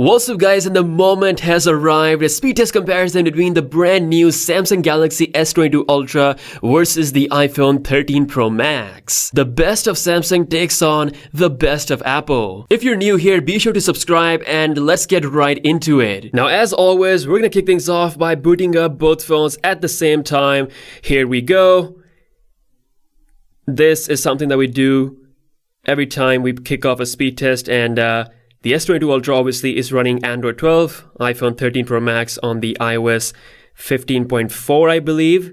What's up guys, and the moment has arrived. A speed test comparison between the brand new Samsung Galaxy S22 Ultra versus the iPhone 13 Pro Max. The best of Samsung takes on the best of Apple. If you're new here, be sure to subscribe and let's get right into it. Now as always, we're gonna kick things off by booting up both phones at the same time. Here we go. This is something that we do every time we kick off a speed test, and the S22 Ultra obviously is running Android 12, iPhone 13 Pro Max on the iOS 15.4, I believe.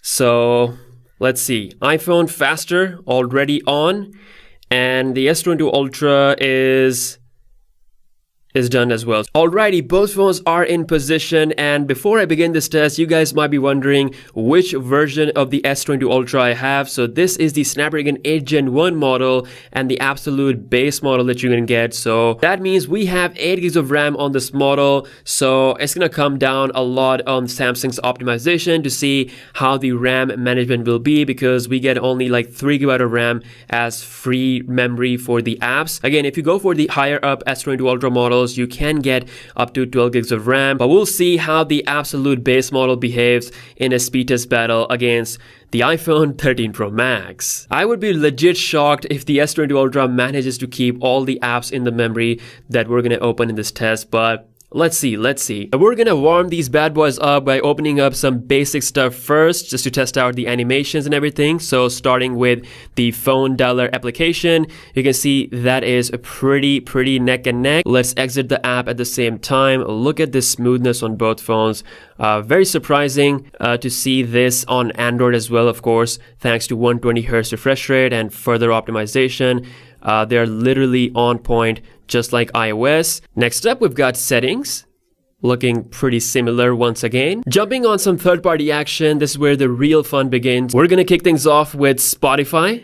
So let's see. iPhone faster, already on, and the S22 Ultra is done as well. Alrighty, both phones are in position, and before I begin this test, you guys might be wondering which version of the S22 Ultra I have. So this is the Snapdragon 8 Gen 1 model and the absolute base model that you can get. So that means we have 8 gigs of RAM on this model. So it's gonna come down a lot on Samsung's optimization to see how the RAM management will be, because we get only like 3 GB of RAM as free memory for the apps. Again, if you go for the higher up S22 Ultra model, you can get up to 12 gigs of RAM, but we'll see how the absolute base model behaves in a speed test battle against the iPhone 13 Pro Max. I would be legit shocked if the S22 Ultra manages to keep all the apps in the memory that we're gonna open in this test, but let's see. We're gonna warm these bad boys up by opening up some basic stuff first, just to test out the animations and everything. So starting with the phone dialer application, you can see that is a pretty neck and neck. Let's exit the app at the same time. Look at this smoothness on both phones. Very surprising to see this on Android as well, of course, thanks to 120 Hz refresh rate and further optimization. They're literally on point, just like iOS. Next up, we've got settings, looking pretty similar once again. Jumping on some third-party action, this is where the real fun begins. We're gonna kick things off with Spotify,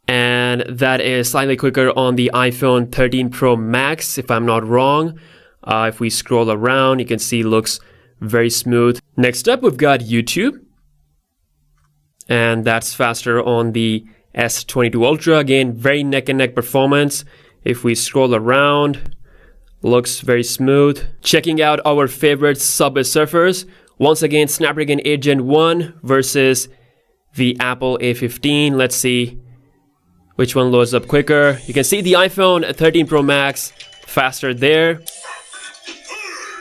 and that is slightly quicker on the iPhone 13 Pro Max, if I'm not wrong. If we scroll around, you can see it looks very smooth. Next up, we've got YouTube, and that's faster on the S22 Ultra. Again, very neck and neck performance. If we scroll around, looks very smooth. Checking out our favorite Subway Surfers. Once again, Snapdragon 8 Gen 1 versus the Apple A15. Let's see which one loads up quicker. You can see the iPhone 13 Pro Max faster there.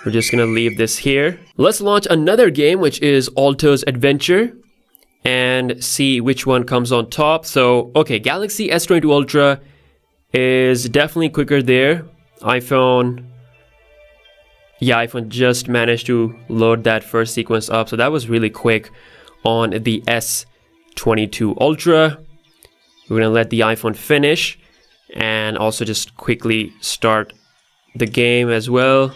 We're just gonna leave this here. Let's launch another game, which is Alto's Adventure, and see which one comes on top. So, okay, Galaxy S22 Ultra is definitely quicker there. iPhone just managed to load that first sequence up, so that was really quick on the S22 Ultra. We're gonna let the iPhone finish and also just quickly start the game as well.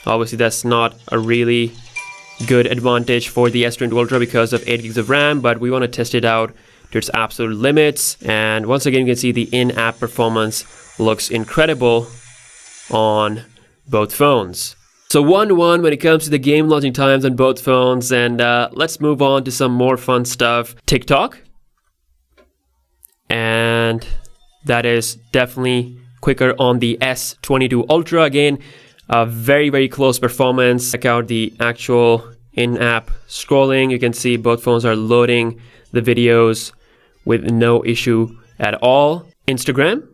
Obviously that's not a really good advantage for the S22 Ultra because of 8 gigs of RAM, but we want to test it out to its absolute limits. And once again, you can see the in-app performance looks incredible on both phones. So 1-1 when it comes to the game launching times on both phones, and let's move on to some more fun stuff. TikTok, and that is definitely quicker on the S22 Ultra. Again, very close performance. Check out the actual in-app scrolling. You can see both phones are loading the videos with no issue at all. Instagram,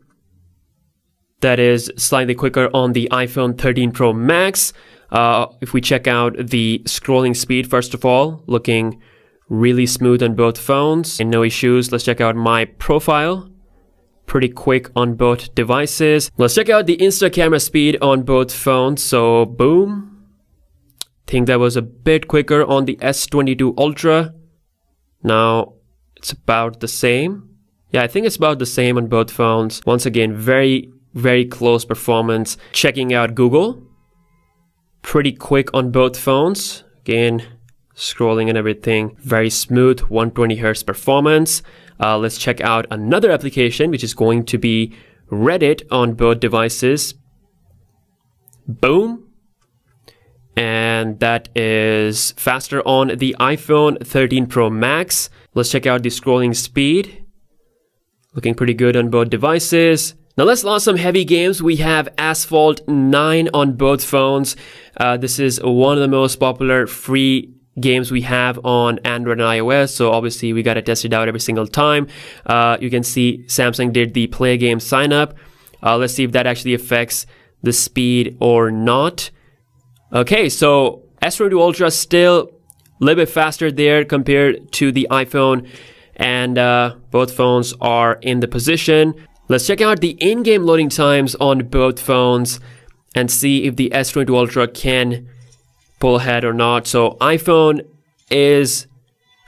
that is slightly quicker on the iPhone 13 Pro Max. If we check out the scrolling speed, first of all, looking really smooth on both phones and no issues. Let's check out my profile. Pretty quick on both devices. Let's check out the Insta camera speed on both phones. So boom. Think that was a bit quicker on the S22 Ultra. Now it's about the same. Yeah, I think it's about the same on both phones. Once again, very close performance. Checking out Google. Pretty quick on both phones. Again, scrolling and everything. Very smooth, 120 Hz performance. Let's check out another application, which is going to be Reddit on both devices. Boom. And that is faster on the iPhone 13 Pro Max. Let's check out the scrolling speed. Looking pretty good on both devices. Now let's launch some heavy games. We have Asphalt 9 on both phones. This is one of the most popular free games we have on Android and iOS, so obviously we got to test it out every single time. You can see Samsung did the play game sign up. Let's see if that actually affects the speed or not. Okay, so S22 Ultra still a little bit faster there compared to the iPhone, and both phones are in the position. Let's check out the in-game loading times on both phones and see if the S22 Ultra can pull ahead or not. So iPhone is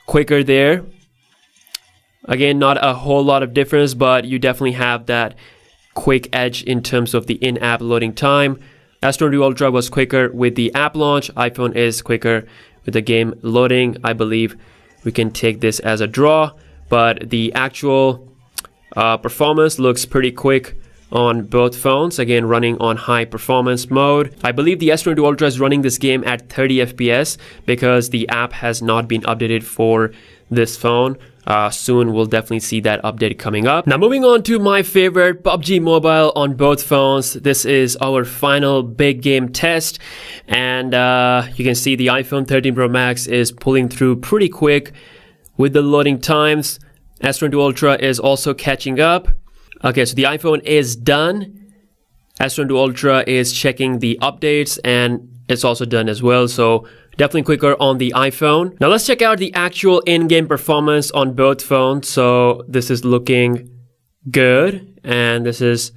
quicker there. Again, not a whole lot of difference, but you definitely have that quick edge in terms of the in-app loading time. S22 Ultra was quicker with the app launch. iPhone is quicker with the game loading. I believe we can take this as a draw, but the actual performance looks pretty quick on both phones, again running on high performance mode. I believe the S22 Ultra is running this game at 30 FPS because the app has not been updated for this phone. Soon we'll definitely see that update coming up. Now moving on to my favorite, PUBG Mobile on both phones. This is our final big game test, and you can see the iPhone 13 Pro Max is pulling through pretty quick with the loading times. S22 Ultra is also catching up. Okay, so the iPhone is done. S22 Ultra is checking the updates and it's also done as well. So definitely quicker on the iPhone. Now let's check out the actual in-game performance on both phones. So this is looking good and this is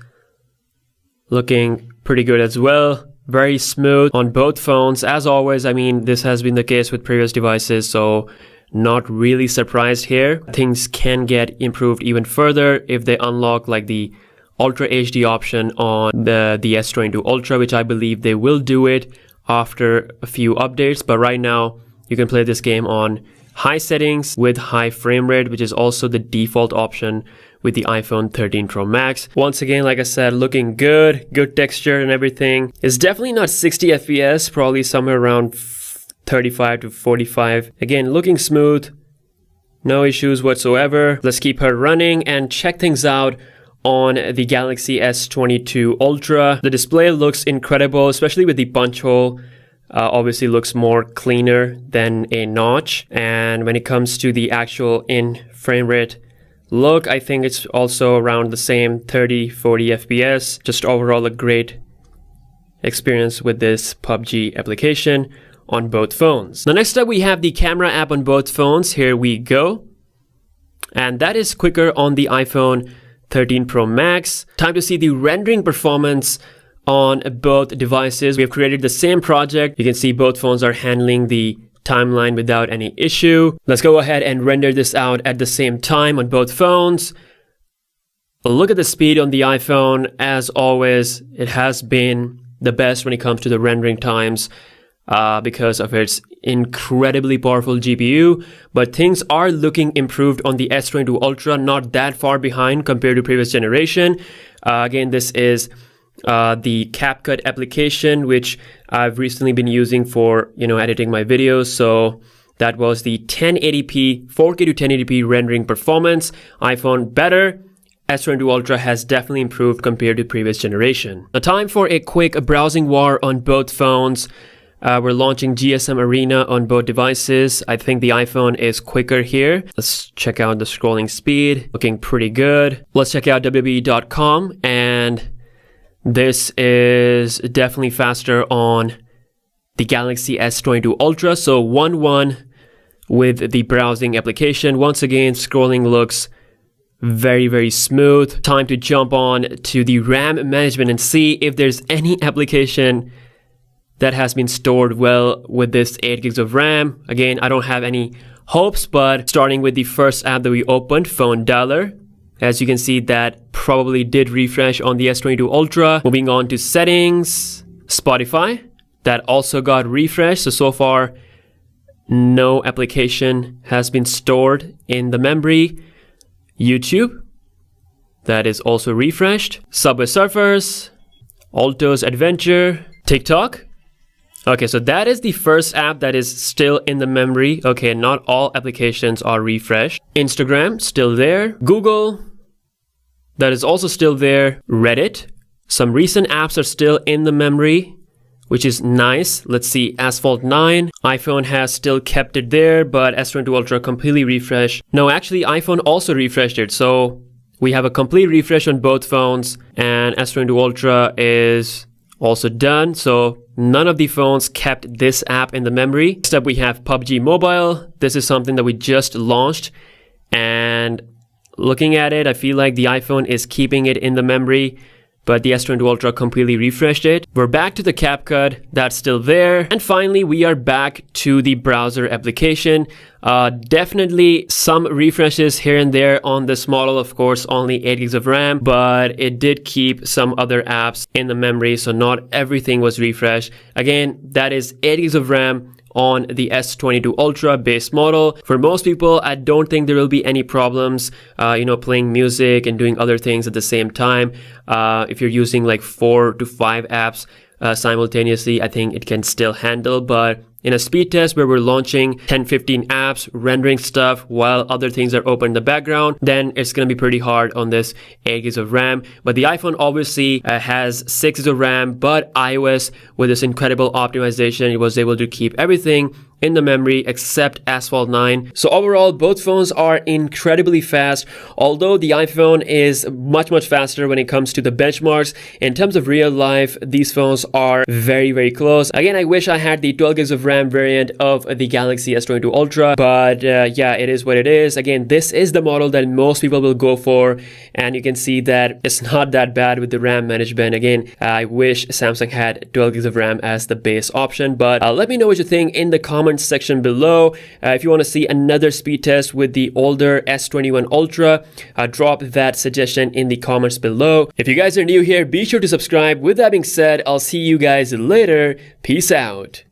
looking pretty good as well. Very smooth on both phones. As always, I mean, this has been the case with previous devices, so not really surprised here. Things can get improved even further if they unlock like the Ultra HD option on the S22 Ultra, which I believe they will do it after a few updates. But right now you can play this game on high settings with high frame rate, which is also the default option with the iPhone 13 Pro Max. Once again, like I said, looking good texture and everything. It's definitely not 60 FPS, probably somewhere around 35 to 45. Again, looking smooth, no issues whatsoever. Let's keep her running and check things out on the Galaxy S22 Ultra. The display looks incredible, especially with the punch hole. Obviously looks more cleaner than a notch. And when it comes to the actual in frame rate look, I think it's also around the same 30-40 FPS. Just overall a great experience with this PUBG application on both phones. Now next up we have the camera app on both phones. Here we go. And that is quicker on the iPhone 13 Pro Max. Time to see the rendering performance on both devices. We have created the same project. You can see both phones are handling the timeline without any issue. Let's go ahead and render this out at the same time on both phones. Look at the speed on the iPhone. As always, it has been the best when it comes to the rendering times because of its incredibly powerful GPU, but things are looking improved on the S22 Ultra, not that far behind compared to previous generation. Again, this is the CapCut application, which I've recently been using for, editing my videos. So that was the 1080p, 4K to 1080p rendering performance. iPhone better. S22 Ultra has definitely improved compared to previous generation. Now time for a quick browsing war on both phones. We're launching GSM Arena on both devices. I think the iPhone is quicker here. Let's check out the scrolling speed. Looking pretty good. Let's check out WWE.com, and this is definitely faster on the Galaxy S22 Ultra. So 1-1 with the browsing application. Once again, scrolling looks very, very smooth. Time to jump on to the RAM management and see if there's any application that has been stored well with this 8 gigs of RAM. Again, I don't have any hopes, but starting with the first app that we opened, Phone Dialer. As you can see, that probably did refresh on the S22 Ultra. Moving on to settings, Spotify, that also got refreshed. So far, no application has been stored in the memory. YouTube, that is also refreshed. Subway Surfers, Alto's Adventure, TikTok. Okay, so that is the first app that is still in the memory. Okay, not all applications are refreshed. Instagram, still there. Google, that is also still there. Reddit. Some recent apps are still in the memory, which is nice. Let's see, Asphalt 9. iPhone has still kept it there, but S22 Ultra completely refreshed. No, actually, iPhone also refreshed it. So we have a complete refresh on both phones, and S22 Ultra is also done. So none of the phones kept this app in the memory. Next up, we have PUBG Mobile. This is something that we just launched, and looking at it, I feel like the iPhone is keeping it in the memory, but the S22 Ultra completely refreshed it. We're back to the CapCut, that's still there. And finally, we are back to the browser application. Definitely some refreshes here and there on this model, of course, only 8 gigs of RAM, but it did keep some other apps in the memory, so not everything was refreshed. Again, that is 8 gigs of RAM on the S22 Ultra base model. For most people, I don't think there will be any problems, playing music and doing other things at the same time. If you're using like 4 to 5 apps simultaneously, I think it can still handle. But in a speed test where we're launching 10-15 apps, rendering stuff while other things are open in the background, then it's going to be pretty hard on this 8 gigs of RAM. But the iPhone obviously has 6 gigs of RAM, but iOS, with this incredible optimization, it was able to keep everything in the memory except Asphalt 9. So overall, both phones are incredibly fast, although the iPhone is much faster when it comes to the benchmarks. In terms of real life, these phones are very close. Again, I wish I had the 12 gigs of RAM variant of the Galaxy S22 Ultra, but yeah, it is what it is. Again, this is the model that most people will go for, and you can see that it's not that bad with the RAM management. Again, I wish Samsung had 12 gigs of RAM as the base option, but let me know what you think in the comments section below. If you want to see another speed test with the older S21 Ultra, drop that suggestion in the comments below. If you guys are new here, be sure to subscribe. With that being said, I'll see you guys later. Peace out.